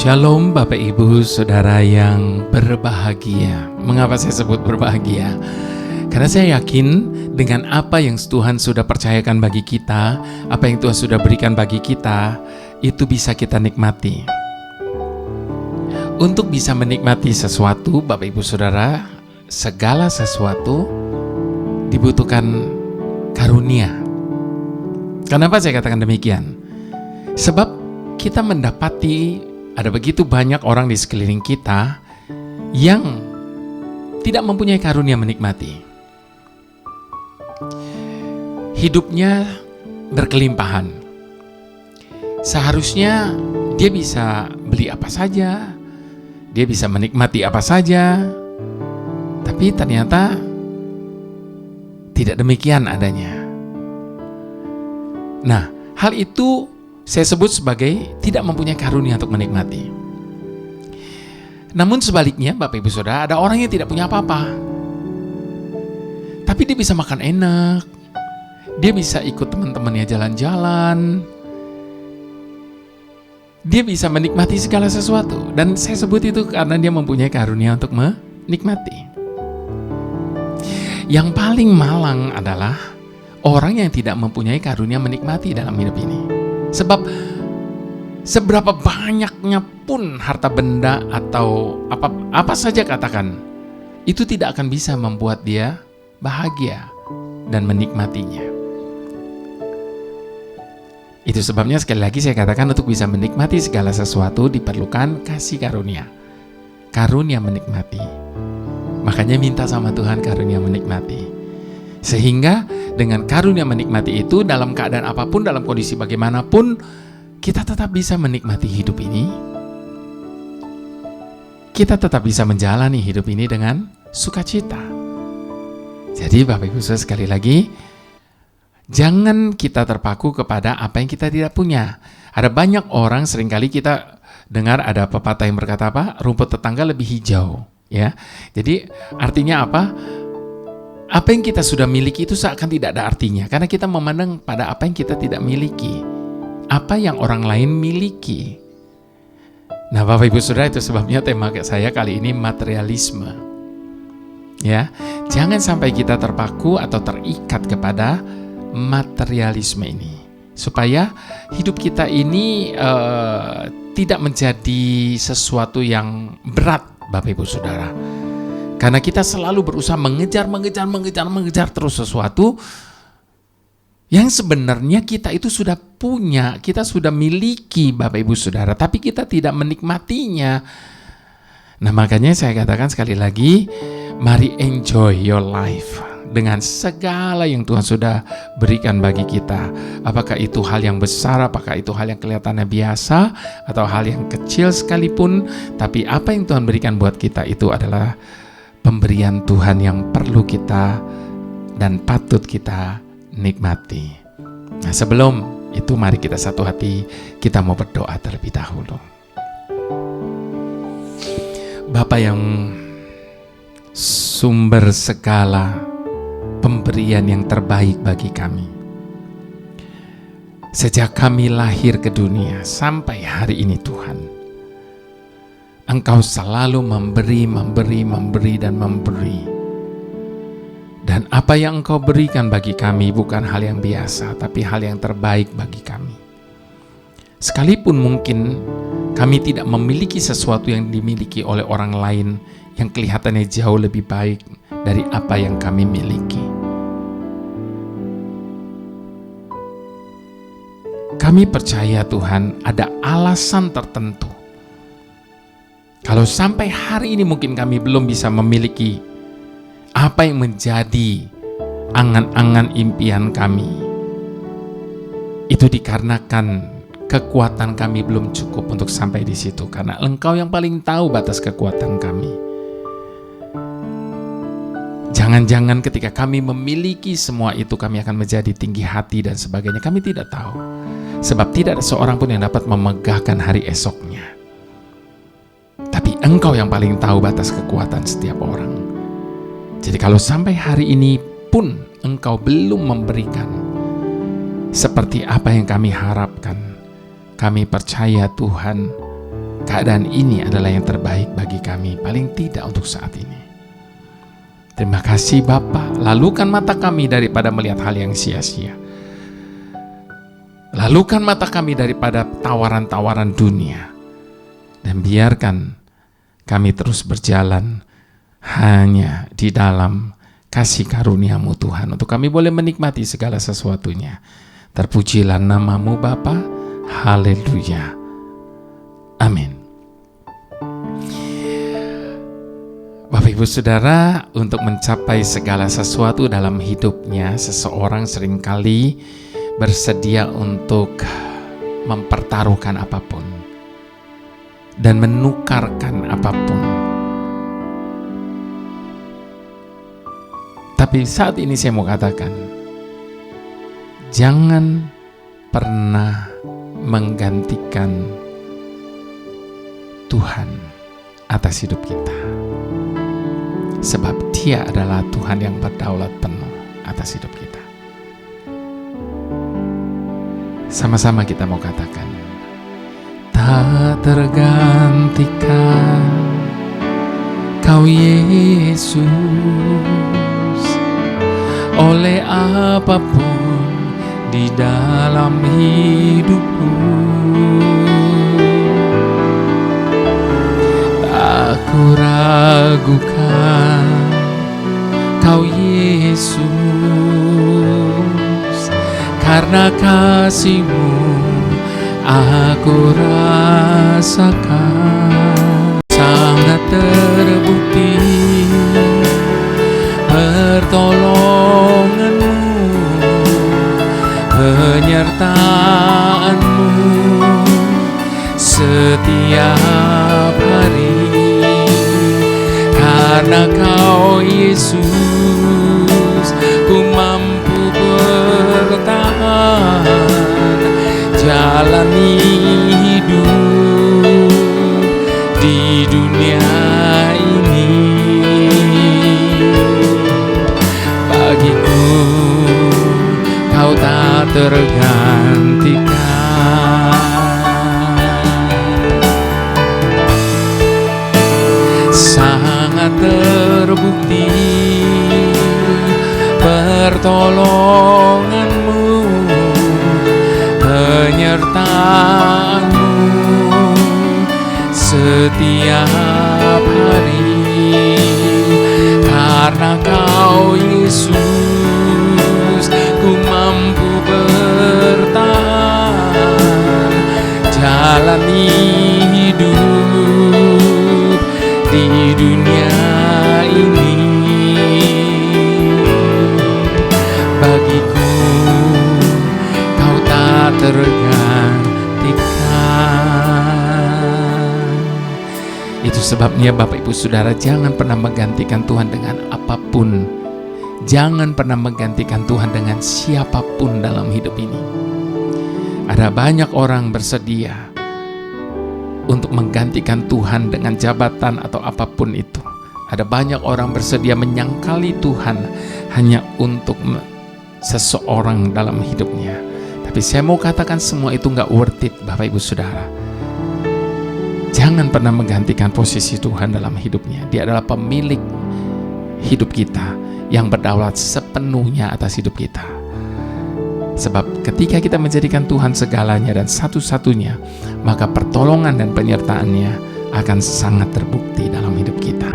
Shalom Bapak Ibu Saudara yang berbahagia. Mengapa saya sebut berbahagia? Karena saya yakin dengan apa yang Tuhan sudah percayakan bagi kita, apa yang Tuhan sudah berikan bagi kita, itu bisa kita nikmati. Untuk bisa menikmati sesuatu, Bapak Ibu Saudara, segala sesuatu dibutuhkan karunia. Kenapa saya katakan demikian? Sebab kita mendapati ada begitu banyak orang di sekeliling kita yang tidak mempunyai karunia menikmati. Hidupnya berkelimpahan. Seharusnya dia bisa beli apa saja, dia bisa menikmati apa saja, tapi ternyata tidak demikian adanya. Nah, hal itu saya sebut sebagai tidak mempunyai karunia untuk menikmati. Namun sebaliknya, Bapak Ibu Saudara, ada orang yang tidak punya apa-apa, tapi dia bisa makan enak, dia bisa ikut teman-temannya jalan-jalan, dia bisa menikmati segala sesuatu. Dan saya sebut itu karena dia mempunyai karunia untuk menikmati. Yang paling malang adalah orang yang tidak mempunyai karunia menikmati dalam hidup ini. Sebab seberapa banyaknya pun harta benda atau apa saja katakan, itu tidak akan bisa membuat dia bahagia dan menikmatinya. Itu sebabnya sekali lagi saya katakan untuk bisa menikmati segala sesuatu diperlukan kasih karunia. Karunia menikmati. Makanya minta sama Tuhan karunia menikmati. Sehingga dengan karunia menikmati itu, dalam keadaan apapun, dalam kondisi bagaimanapun, kita tetap bisa menikmati hidup ini. Kita tetap bisa menjalani hidup ini dengan sukacita. Jadi Bapak Ibu Saudara, sekali lagi, jangan kita terpaku kepada apa yang kita tidak punya. Ada banyak orang, seringkali kita dengar ada pepatah yang berkata apa? Rumput tetangga lebih hijau. Ya, jadi artinya apa? Apa yang kita sudah miliki itu seakan tidak ada artinya, karena kita memandang pada apa yang kita tidak miliki, apa yang orang lain miliki. Nah, Bapak Ibu Saudara, itu sebabnya tema saya kali ini materialisme. Ya, jangan sampai kita terpaku atau terikat kepada materialisme ini, supaya hidup kita ini tidak menjadi sesuatu yang berat, Bapak Ibu Saudara. Karena kita selalu berusaha mengejar terus sesuatu yang sebenarnya kita itu sudah punya, kita sudah miliki, Bapak Ibu Saudara, tapi kita tidak menikmatinya. Nah, makanya saya katakan sekali lagi, mari enjoy your life dengan segala yang Tuhan sudah berikan bagi kita. Apakah itu hal yang besar, apakah itu hal yang kelihatannya biasa, atau hal yang kecil sekalipun, tapi apa yang Tuhan berikan buat kita itu adalah pemberian Tuhan yang perlu kita dan patut kita nikmati. Nah, sebelum itu mari kita satu hati, kita mau berdoa terlebih dahulu. Bapa yang sumber segala pemberian yang terbaik bagi kami, sejak kami lahir ke dunia sampai hari ini Tuhan, Engkau selalu memberi. Dan apa yang Engkau berikan bagi kami bukan hal yang biasa, tapi hal yang terbaik bagi kami. Sekalipun mungkin kami tidak memiliki sesuatu yang dimiliki oleh orang lain yang kelihatannya jauh lebih baik dari apa yang kami miliki. Kami percaya Tuhan ada alasan tertentu. Kalau sampai hari ini mungkin kami belum bisa memiliki apa yang menjadi angan-angan impian kami, itu dikarenakan kekuatan kami belum cukup untuk sampai di situ, karena Engkau yang paling tahu batas kekuatan kami. Jangan-jangan ketika kami memiliki semua itu kami akan menjadi tinggi hati dan sebagainya. Kami tidak tahu, sebab tidak ada seorang pun yang dapat memegahkan hari esoknya. Tapi Engkau yang paling tahu batas kekuatan setiap orang. Jadi kalau sampai hari ini pun Engkau belum memberikan seperti apa yang kami harapkan, kami percaya Tuhan, keadaan ini adalah yang terbaik bagi kami, paling tidak untuk saat ini. Terima kasih Bapa, lalukan mata kami daripada melihat hal yang sia-sia. Lalukan mata kami daripada tawaran-tawaran dunia. Dan biarkan kami terus berjalan hanya di dalam kasih karunia-Mu Tuhan, untuk kami boleh menikmati segala sesuatunya. Terpujilah nama-Mu Bapa. Haleluya. Amin. Bapak Ibu Saudara, untuk mencapai segala sesuatu dalam hidupnya, seseorang seringkali bersedia untuk mempertaruhkan apapun dan menukarkan apapun. Tapi saat ini saya mau katakan, jangan pernah menggantikan Tuhan atas hidup kita. Sebab Dia adalah Tuhan yang berdaulat penuh atas hidup kita. Sama-sama kita mau katakan, tak tergantikan Kau Yesus oleh apapun di dalam hidupku. Tak ku ragukan Kau Yesus, karena kasih-Mu aku rasakan. Sangat terbukti pertolongan-Mu, penyertaan-Mu setiap hari. Karena Kau Yesus, ku mampu bertahan jalani hidup di dunia ini. Bagiku Kau tak tergantikan. Sangat terbukti pertolongan-Mu, penyertaan-Mu setiap hari. Karena Kau Yesus, ku mampu bertahan jalani hidup di dunia ini. Bagiku Kau tak tergantikan. Itu sebabnya Bapak Ibu Saudara, jangan pernah menggantikan Tuhan dengan apapun. Jangan pernah menggantikan Tuhan dengan siapapun dalam hidup ini. Ada banyak orang bersedia untuk menggantikan Tuhan dengan jabatan atau apapun itu. Ada banyak orang bersedia menyangkali Tuhan hanya untuk seseorang dalam hidupnya. Tapi saya mau katakan semua itu gak worth it, Bapak Ibu Saudara. Jangan pernah menggantikan posisi Tuhan dalam hidupnya. Dia adalah pemilik hidup kita yang berdaulat sepenuhnya atas hidup kita. Sebab ketika kita menjadikan Tuhan segalanya dan satu-satunya, maka pertolongan dan penyertaan-Nya akan sangat terbukti dalam hidup kita.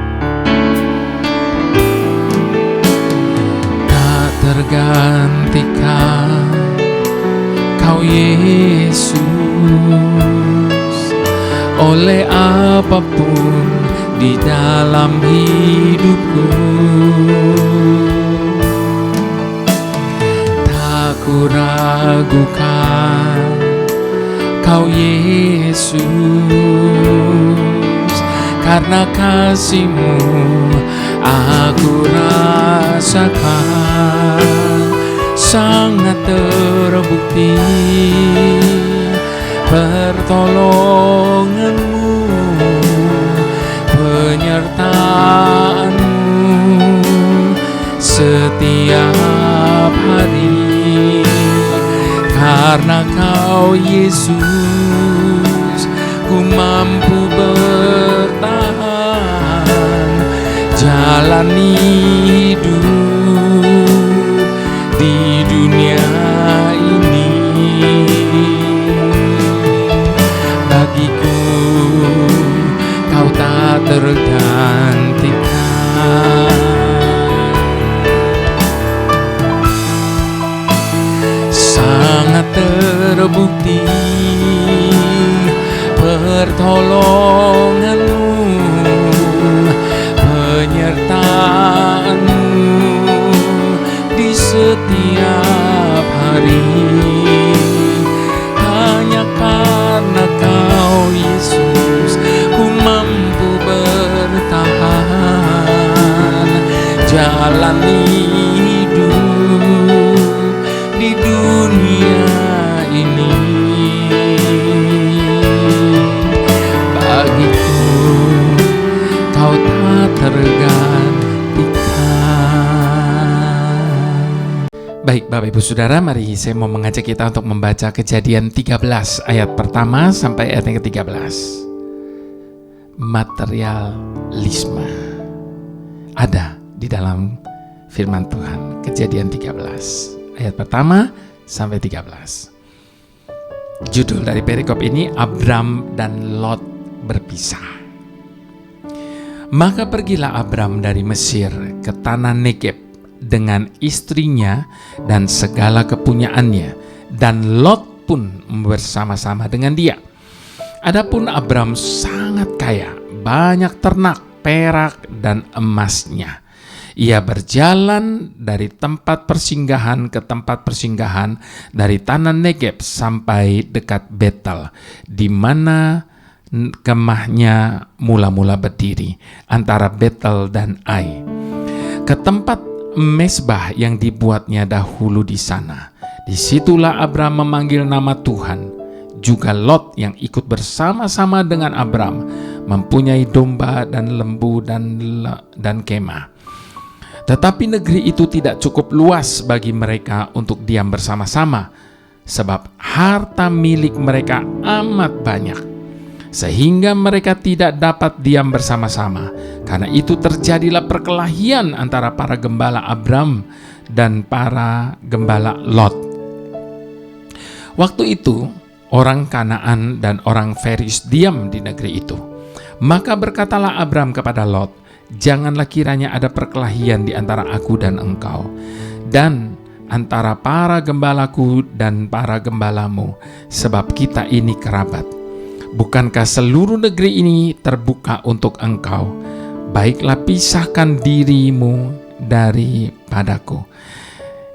Tak tergantikan Kau Yesus oleh apapun di dalam hidupku. Tak ku ragukan Kau Yesus, karena kasih-Mu aku rasakan. Sangat terbukti pertolongan-Mu, penyertaan-Mu setiap hari. Karena Kau Yesus, ku ku mampu bertahan jalani hidup di dunia ini. Bagiku kau tak tergantikan, sangat terbukti pertolonganmu, penyertaanmu di setiap hari. Hanya karena kau Yesus ku mampu bertahan jalani hidup di dunia ini. Bagiku kau tak tergantikan. Baik Bapak Ibu Saudara, mari saya mau mengajak kita untuk membaca Kejadian 13 ayat pertama sampai ayat yang ke-13. Materialisme ada di dalam firman Tuhan. Kejadian 13 ayat pertama sampai 13. Judul dari perikop ini, Abram dan Lot berpisah. Maka pergilah Abram dari Mesir ke tanah Negeb dengan istrinya dan segala kepunyaannya, dan Lot pun bersama-sama dengan dia. Adapun Abram sangat kaya, banyak ternak, perak, dan emasnya. Ia berjalan dari tempat persinggahan ke tempat persinggahan, dari tanah Negeb sampai dekat Betel, di mana kemahnya mula-mula berdiri antara Betel dan Ai, ke tempat mezbah yang dibuatnya dahulu di sana. Disitulah Abram memanggil nama Tuhan. Juga Lot yang ikut bersama-sama dengan Abram mempunyai domba dan lembu dan kemah. Tetapi negeri itu tidak cukup luas bagi mereka untuk diam bersama-sama, sebab harta milik mereka amat banyak, sehingga mereka tidak dapat diam bersama-sama. Karena itu terjadilah perkelahian antara para gembala Abram dan para gembala Lot. Waktu itu orang Kanaan dan orang Feris diam di negeri itu. Maka berkatalah Abram kepada Lot, janganlah kiranya ada perkelahian di antara aku dan engkau, dan antara para gembalaku dan para gembalamu, sebab kita ini kerabat. Bukankah seluruh negeri ini terbuka untuk engkau? Baiklah pisahkan dirimu daripadaku.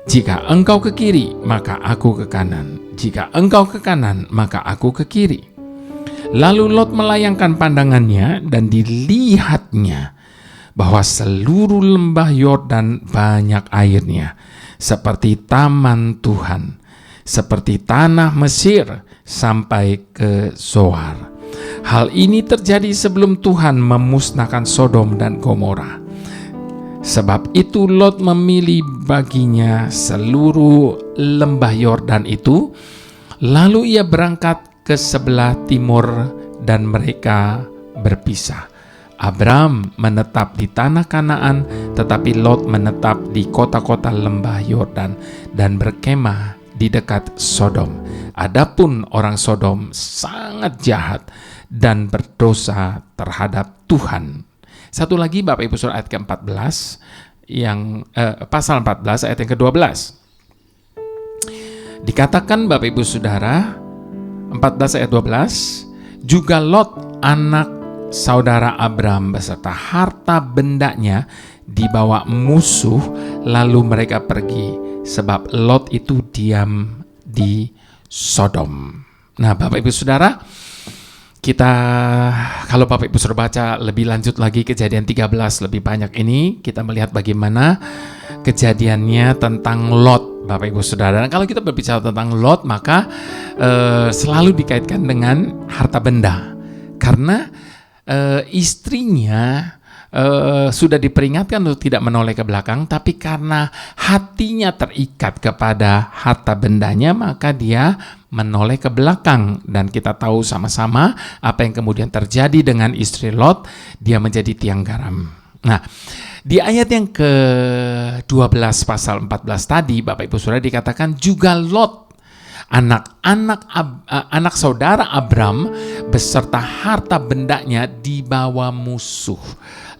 Jika engkau ke kiri, maka aku ke kanan. Jika engkau ke kanan, maka aku ke kiri. Lalu Lot melayangkan pandangannya dan dilihatnya bahwa seluruh lembah Yordan banyak airnya, seperti taman Tuhan, seperti tanah Mesir sampai ke Zoar. Hal ini terjadi sebelum Tuhan memusnahkan Sodom dan Gomora. Sebab itu Lot memilih baginya seluruh lembah Yordan itu, lalu ia berangkat ke sebelah timur dan mereka berpisah. Abram menetap di tanah Kanaan, tetapi Lot menetap di kota-kota lembah Yordan dan berkemah di dekat Sodom. Adapun orang Sodom sangat jahat dan berdosa terhadap Tuhan. Satu lagi Bapak Ibu Saudara, ayat ke-14, yang pasal 14 ayat yang ke-12. Dikatakan Bapak Ibu Saudara, 14 ayat 12, juga Lot anak saudara Abram beserta harta bendanya dibawa musuh, lalu mereka pergi, sebab Lot itu diam di Sodom. Nah Bapak Ibu Saudara, kita kalau Bapak Ibu Saudara baca lebih lanjut lagi Kejadian 13 lebih banyak ini, kita melihat bagaimana kejadiannya tentang Lot, Bapak Ibu Saudara. Dan kalau kita berbicara tentang Lot, maka selalu dikaitkan dengan harta benda, karena istrinya sudah diperingatkan untuk tidak menoleh ke belakang, tapi karena hatinya terikat kepada harta bendanya, maka dia menoleh ke belakang. Dan kita tahu sama-sama apa yang kemudian terjadi dengan istri Lot, dia menjadi tiang garam. Nah, di ayat yang ke-12 pasal 14 tadi, Bapak Ibu Saudara, dikatakan juga Lot, anak saudara Abram, beserta harta bendanya dibawa musuh.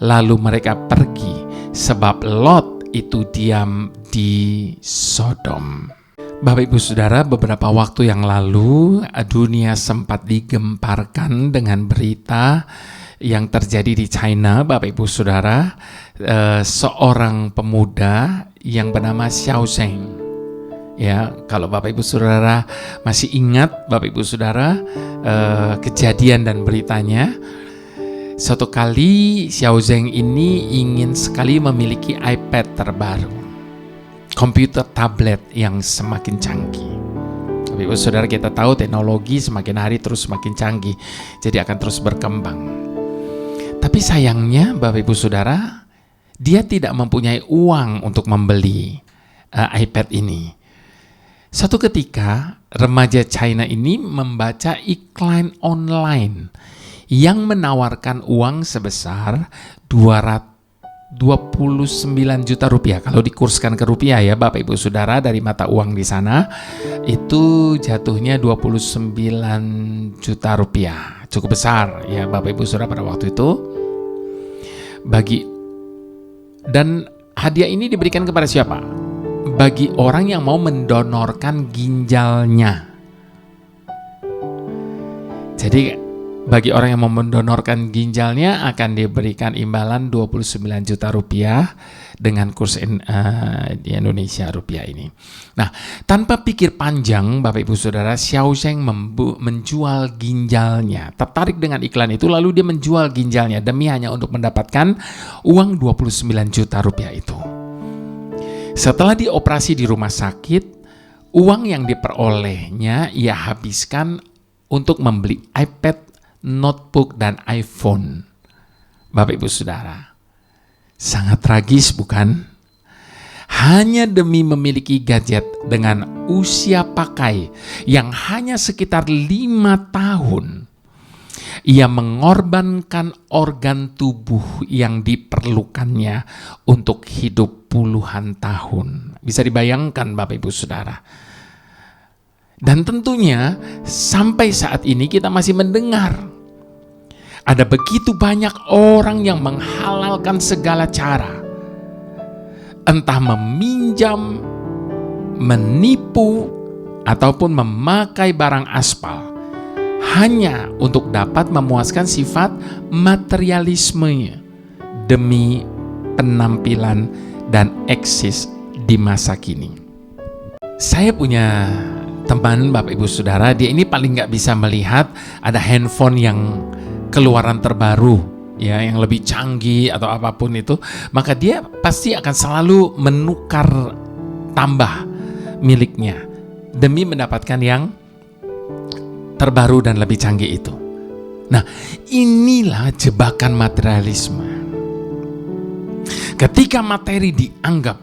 Lalu mereka pergi, sebab Lot itu diam di Sodom. Bapak Ibu Saudara, beberapa waktu yang lalu dunia sempat digemparkan dengan berita yang terjadi di China, Bapak Ibu Saudara. Seorang pemuda yang bernama Xiao Zheng. Ya, kalau Bapak Ibu Saudara masih ingat, Bapak Ibu Saudara, kejadian dan beritanya, suatu kali Xiao Zheng ini ingin sekali memiliki iPad terbaru, komputer tablet yang semakin canggih. Bapak Ibu Saudara, kita tahu teknologi semakin hari terus semakin canggih, jadi akan terus berkembang. Tapi sayangnya Bapak Ibu Saudara, dia tidak mempunyai uang untuk membeli iPad ini. Suatu ketika remaja China ini membaca iklan online yang menawarkan uang sebesar 29 juta rupiah. Kalau dikurskan ke rupiah ya Bapak Ibu Saudara, dari mata uang di sana itu jatuhnya 29 juta rupiah. Cukup besar ya Bapak Ibu Saudara pada waktu itu. Dan hadiah ini diberikan kepada siapa? Bagi orang yang mau mendonorkan ginjalnya. Jadi bagi orang yang mau mendonorkan ginjalnya akan diberikan imbalan 29 juta rupiah dengan kurs di Indonesia rupiah ini. Nah, tanpa pikir panjang Bapak Ibu Saudara, Xiao Zheng menjual ginjalnya. Tertarik dengan iklan itu, lalu dia menjual ginjalnya demi hanya untuk mendapatkan uang 29 juta rupiah itu. Setelah dioperasi di rumah sakit, uang yang diperolehnya ia habiskan untuk membeli iPad, notebook, dan iPhone. Bapak Ibu Saudara, sangat tragis bukan? Hanya demi memiliki gadget dengan usia pakai yang hanya sekitar 5 tahun, ia mengorbankan organ tubuh yang diperlukannya untuk hidup puluhan tahun. Bisa dibayangkan Bapak Ibu Saudara. Dan tentunya sampai saat ini kita masih mendengar ada begitu banyak orang yang menghalalkan segala cara, entah meminjam, menipu, ataupun memakai barang aspal hanya untuk dapat memuaskan sifat materialismenya demi penampilan dan eksis di masa kini. Saya punya teman Bapak Ibu Saudara, dia ini paling nggak bisa melihat ada handphone yang keluaran terbaru, ya, yang lebih canggih atau apapun itu, maka dia pasti akan selalu menukar tambah miliknya demi mendapatkan yang terbaru dan lebih canggih itu. Nah, inilah jebakan materialisme. Ketika materi dianggap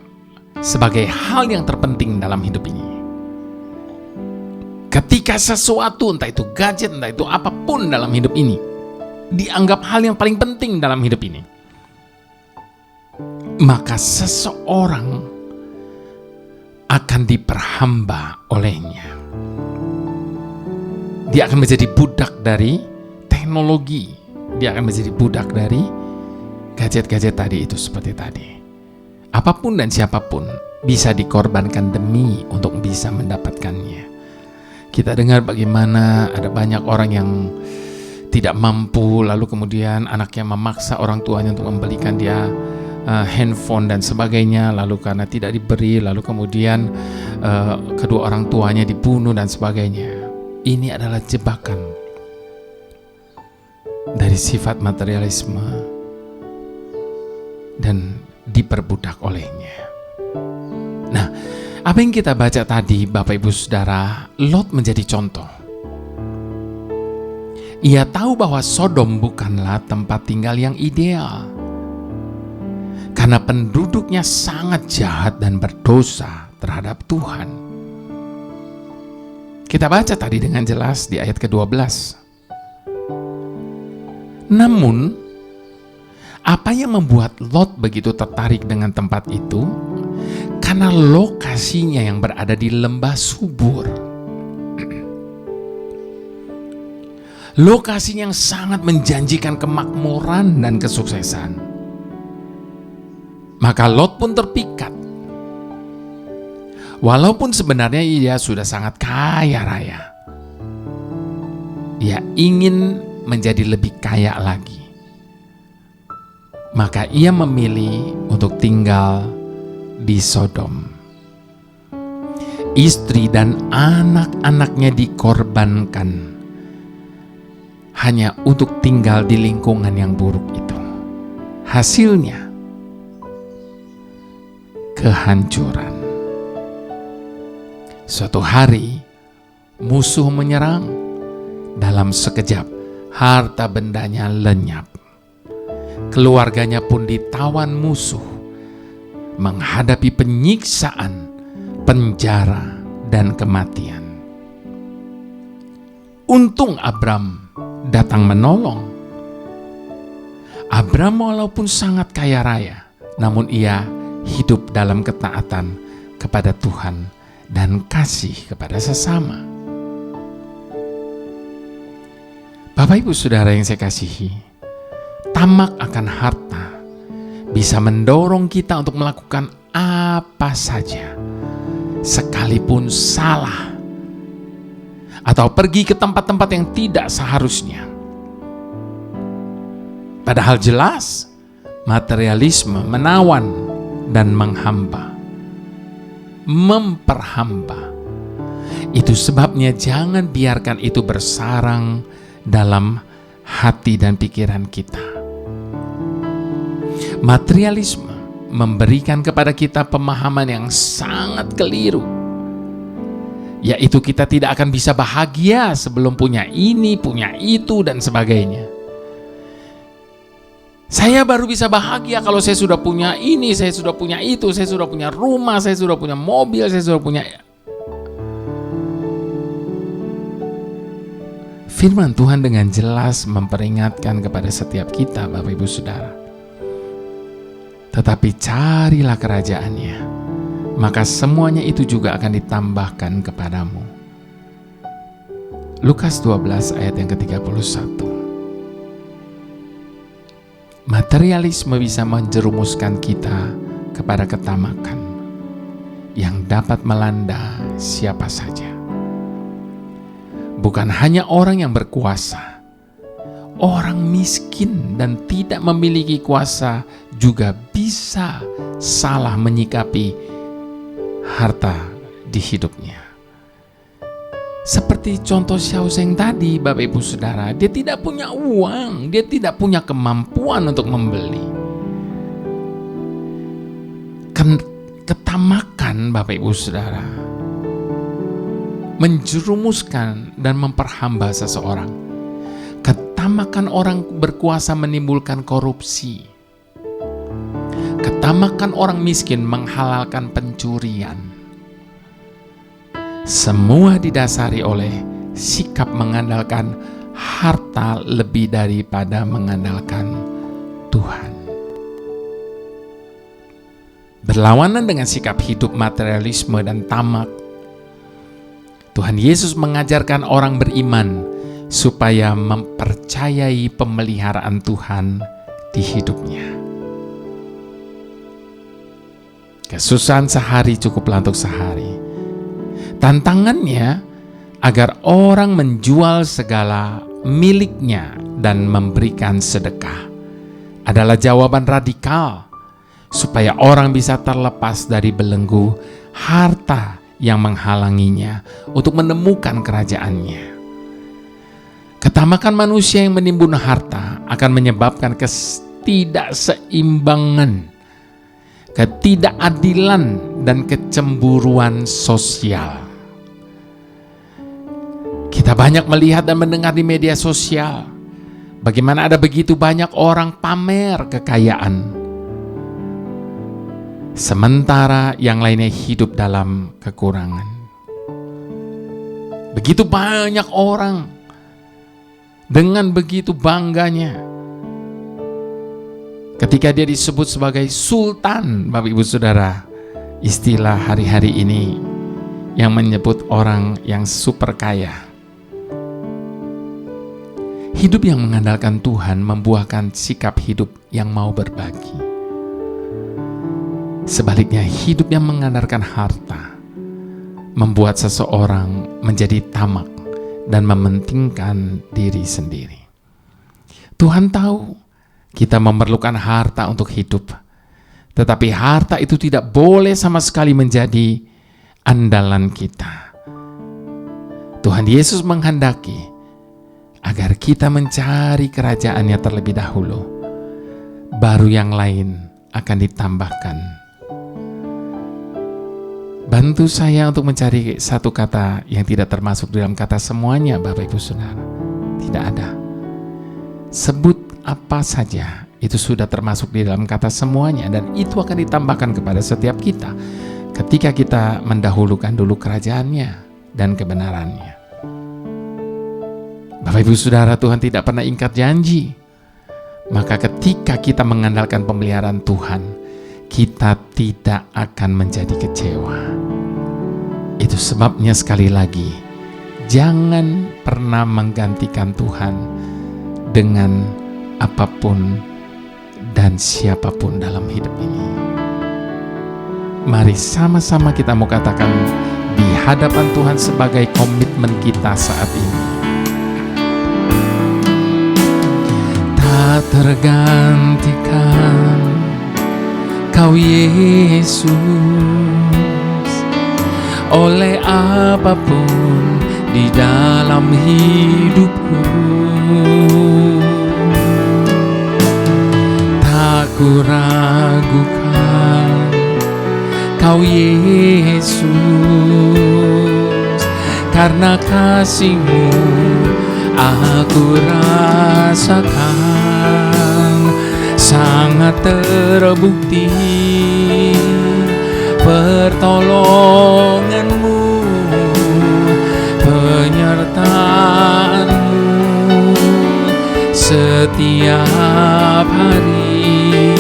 sebagai hal yang terpenting dalam hidup ini, ketika sesuatu, entah itu gadget, entah itu apapun dalam hidup ini, dianggap hal yang paling penting dalam hidup ini, maka seseorang akan diperhamba olehnya. Dia akan menjadi budak dari teknologi. Dia akan menjadi budak dari gadget-gadget tadi itu seperti tadi. Apapun dan siapapun bisa dikorbankan demi untuk bisa mendapatkannya. Kita dengar bagaimana ada banyak orang yang tidak mampu, lalu kemudian anaknya memaksa orang tuanya untuk membelikan dia handphone dan sebagainya, lalu karena tidak diberi, lalu kemudian kedua orang tuanya dibunuh dan sebagainya. Ini adalah jebakan dari sifat materialisme dan diperbudak olehnya. Nah, apa yang kita baca tadi Bapak Ibu Saudara, Lot menjadi contoh. Ia tahu bahwa Sodom bukanlah tempat tinggal yang ideal. karena penduduknya sangat jahat dan berdosa terhadap Tuhan. Kita baca tadi dengan jelas di ayat ke-12. Namun, apa yang membuat Lot begitu tertarik dengan tempat itu? Karena lokasinya yang berada di lembah subur. Lokasi yang sangat menjanjikan kemakmuran dan kesuksesan. Maka Lot pun terpikat. Walaupun sebenarnya ia sudah sangat kaya raya, ia ingin menjadi lebih kaya lagi. Maka ia memilih untuk tinggal di Sodom. Istri dan anak-anaknya dikorbankan hanya untuk tinggal di lingkungan yang buruk itu. Hasilnya kehancuran. Suatu hari musuh menyerang, dalam sekejap harta bendanya lenyap. Keluarganya pun ditawan musuh, menghadapi penyiksaan, penjara, dan kematian. Untung Abram datang menolong. Abram walaupun sangat kaya raya, namun ia hidup dalam ketaatan kepada Tuhan dan kasih kepada sesama. Bapak Ibu Saudara yang saya kasihi, tamak akan harta bisa mendorong kita untuk melakukan apa saja, sekalipun salah, atau pergi ke tempat-tempat yang tidak seharusnya. Padahal jelas materialisme menawan dan menghamba, memperhamba. Itu sebabnya jangan biarkan itu bersarang dalam hati dan pikiran kita. Materialisme memberikan kepada kita pemahaman yang sangat keliru, yaitu kita tidak akan bisa bahagia sebelum punya ini, punya itu, dan sebagainya. Saya baru bisa bahagia kalau saya sudah punya ini, saya sudah punya itu, saya sudah punya rumah, saya sudah punya mobil, saya sudah punya. Firman Tuhan dengan jelas memperingatkan kepada setiap kita, Bapak Ibu Saudara. Tetapi carilah kerajaannya, maka semuanya itu juga akan ditambahkan kepadamu. Lukas 12 ayat yang ke-31. Materialisme bisa menjerumuskan kita kepada ketamakan yang dapat melanda siapa saja. Bukan hanya orang yang berkuasa, orang miskin dan tidak memiliki kuasa juga bisa salah menyikapi harta di hidupnya. Seperti contoh Xiaosheng tadi, Bapak Ibu Saudara, dia tidak punya uang, dia tidak punya kemampuan untuk membeli. Ketamakan, Bapak Ibu Saudara, menjerumuskan dan memperhamba seseorang. Ketamakan orang berkuasa menimbulkan korupsi. Ketamakan orang miskin menghalalkan pencurian. Semua didasari oleh sikap mengandalkan harta lebih daripada mengandalkan Tuhan. Berlawanan dengan sikap hidup materialisme dan tamak, Tuhan Yesus mengajarkan orang beriman supaya mempercayai pemeliharaan Tuhan di hidupnya. Kesusahan sehari cukuplah untuk sehari. Tantangannya agar orang menjual segala miliknya dan memberikan sedekah adalah jawaban radikal supaya orang bisa terlepas dari belenggu harta yang menghalanginya untuk menemukan kerajaannya. Ketamakan manusia yang menimbun harta akan menyebabkan ketidakseimbangan, ketidakadilan, dan kecemburuan sosial. Kita banyak melihat dan mendengar di media sosial bagaimana ada begitu banyak orang pamer kekayaan. sementara yang lainnya hidup dalam kekurangan. Begitu banyak orang dengan begitu bangganya ketika dia disebut sebagai sultan, Bapak Ibu Saudara, istilah hari-hari ini yang menyebut orang yang super kaya. Hidup yang mengandalkan Tuhan membuahkan sikap hidup yang mau berbagi. Sebaliknya, hidup yang mengandalkan harta membuat seseorang menjadi tamak dan mementingkan diri sendiri. Tuhan tahu kita memerlukan harta untuk hidup, tetapi harta itu tidak boleh sama sekali menjadi andalan kita. Tuhan Yesus menghendaki agar kita mencari kerajaannya terlebih dahulu, baru yang lain akan ditambahkan. Bantu saya untuk mencari satu kata yang tidak termasuk dalam kata semuanya, Bapak Ibu Saudara. Tidak ada. Sebut apa saja, itu sudah termasuk di dalam kata semuanya, dan itu akan ditambahkan kepada setiap kita ketika kita mendahulukan dulu kerajaannya dan kebenarannya. Bapak Ibu Saudara, Tuhan tidak pernah ingkar janji. Maka ketika kita mengandalkan pemeliharaan Tuhan, kita tidak akan menjadi kecewa. Itu sebabnya sekali lagi, jangan pernah menggantikan Tuhan dengan apapun dan siapapun dalam hidup ini. Mari sama-sama kita mau katakan di hadapan Tuhan sebagai komitmen kita saat ini. Tak tergantikan Kau Yesus oleh apapun di dalam hidupku. Tak ku ragukan Kau Yesus, karena kasih-Mu aku rasakan sangat terbukti. Pertolongan-Mu, penyertaan-Mu setiap hari.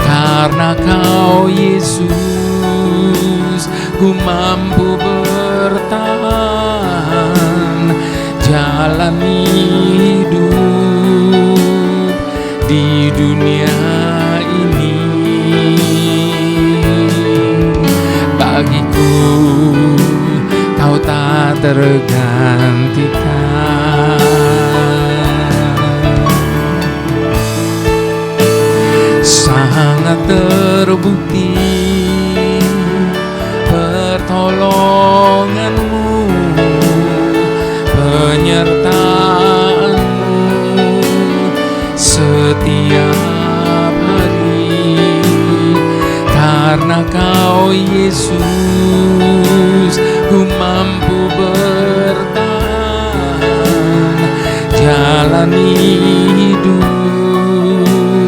Karena Kau Yesus, ku mampu bertahan jalani hidup di dunia ini. Bagiku Kau tak tergantikan, sangat terbukti pertolongan-Mu, penyertaan-Mu setiap hari. Karena Kau Yesus, ku mampu bertahan jalani hidup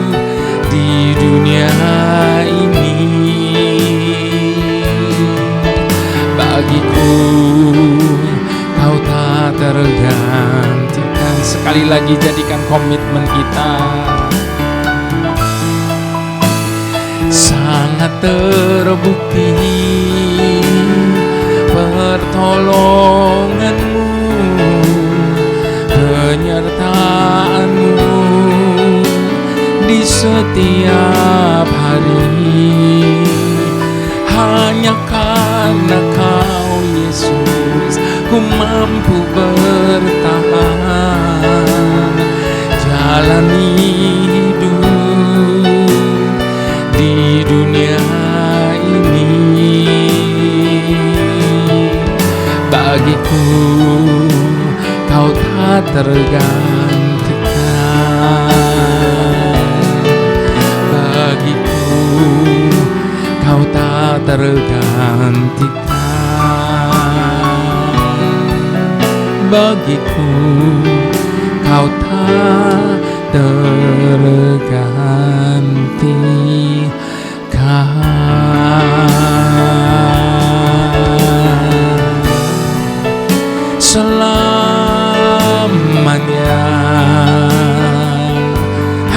di dunia ini. Bagiku Kau tak tergantikan. Sekali lagi jadikan komitmen kita. Sangat terbukti pertolongan-Mu, penyertaan-Mu di setiap hari. Hanya karena Kau Yesus, ku mampu bertahan jalani hidup di dunia ini. Bagiku Kau tak tergantikan. Bagiku Kau tak tergantikan. Bagiku Kau tak tergantikan. selamanya.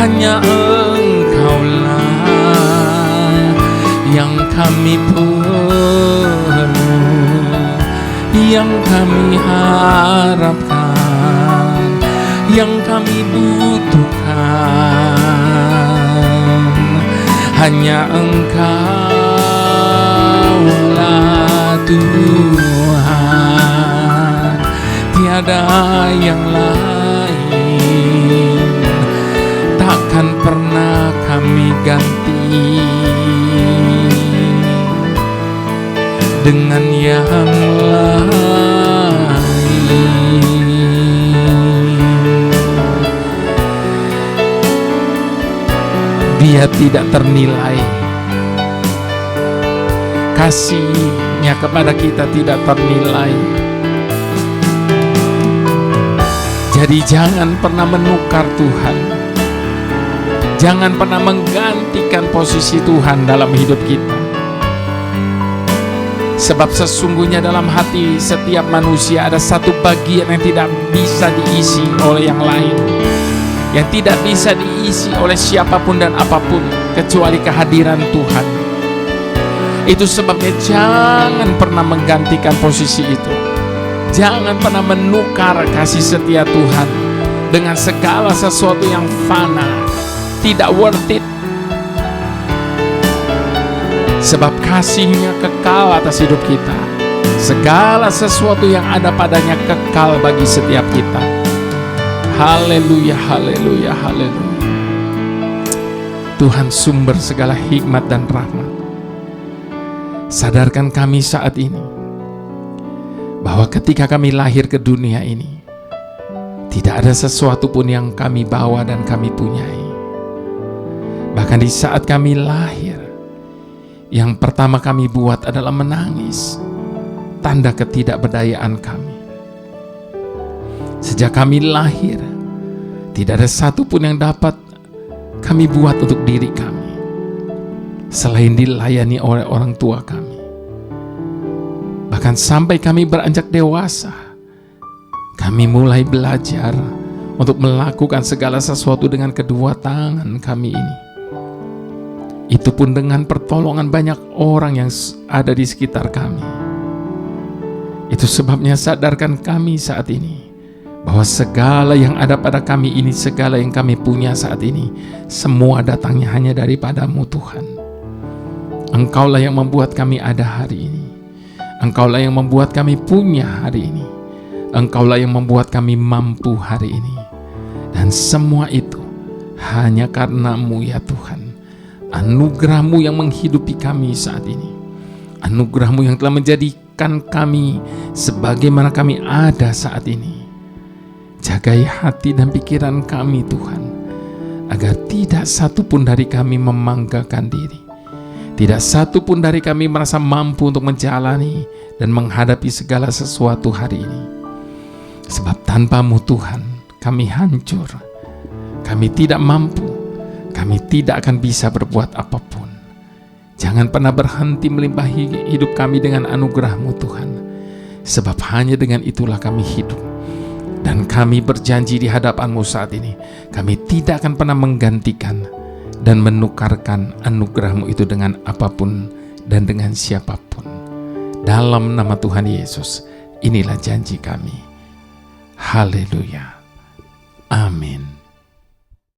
Hanya Engkaulah yang kami perlu, yang kami harapkan, yang kami butuhkan. Hanya Engkaulah Tuhan, tiada yang lain, takkan pernah kami ganti dengan yang lain. Dia tidak ternilai, kasih-Nya kepada kita tidak ternilai. Jadi jangan pernah menukar Tuhan, jangan pernah menggantikan posisi Tuhan dalam hidup kita. Sebab sesungguhnya dalam hati setiap manusia ada satu bagian yang tidak bisa diisi oleh yang lain, yang tidak bisa diisi oleh siapapun dan apapun kecuali kehadiran Tuhan. Itu sebabnya jangan pernah menggantikan posisi itu. Jangan pernah menukar kasih setia Tuhan dengan segala sesuatu yang fana, tidak worth it. Sebab kasih-Nya kekal atas hidup kita. Segala sesuatu yang ada padanya kekal bagi setiap kita. Haleluya, haleluya, haleluya. Tuhan sumber segala hikmat dan rahmat, sadarkan kami saat ini bahwa ketika kami lahir ke dunia ini, tidak ada sesuatu pun yang kami bawa dan kami punyai. Bahkan di saat kami lahir, yang pertama kami buat adalah menangis, tanda ketidakberdayaan kami. Sejak kami lahir, tidak ada satu pun yang dapat kami buat untuk diri kami, selain dilayani oleh orang tua kami. Bahkan sampai kami beranjak dewasa, kami mulai belajar untuk melakukan segala sesuatu dengan kedua tangan kami ini. Itu pun dengan pertolongan banyak orang yang ada di sekitar kami. Itu sebabnya sadarkan kami saat ini bahwa segala yang ada pada kami ini, segala yang kami punya saat ini, semua datangnya hanya daripada-Mu Tuhan. Engkaulah yang membuat kami ada hari ini. Engkaulah yang membuat kami punya hari ini. Engkaulah yang membuat kami mampu hari ini. Dan semua itu hanya karena-Mu ya Tuhan. Anugerah-Mu yang menghidupi kami saat ini. Anugerah-Mu yang telah menjadikan kami sebagaimana kami ada saat ini. Jagai hati dan pikiran kami Tuhan, agar tidak satu pun dari kami membanggakan diri. Tidak satu pun dari kami merasa mampu untuk menjalani dan menghadapi segala sesuatu hari ini. Sebab tanpa-Mu Tuhan, kami hancur. Kami tidak mampu. Kami tidak akan bisa berbuat apapun. Jangan pernah berhenti melimpahi hidup kami dengan anugerah-Mu Tuhan. Sebab hanya dengan itulah kami hidup. Dan kami berjanji di hadapan-Mu saat ini, kami tidak akan pernah menggantikan dan menukarkan anugerah-Mu itu dengan apapun dan dengan siapapun. Dalam nama Tuhan Yesus, inilah janji kami. Haleluya. Amin.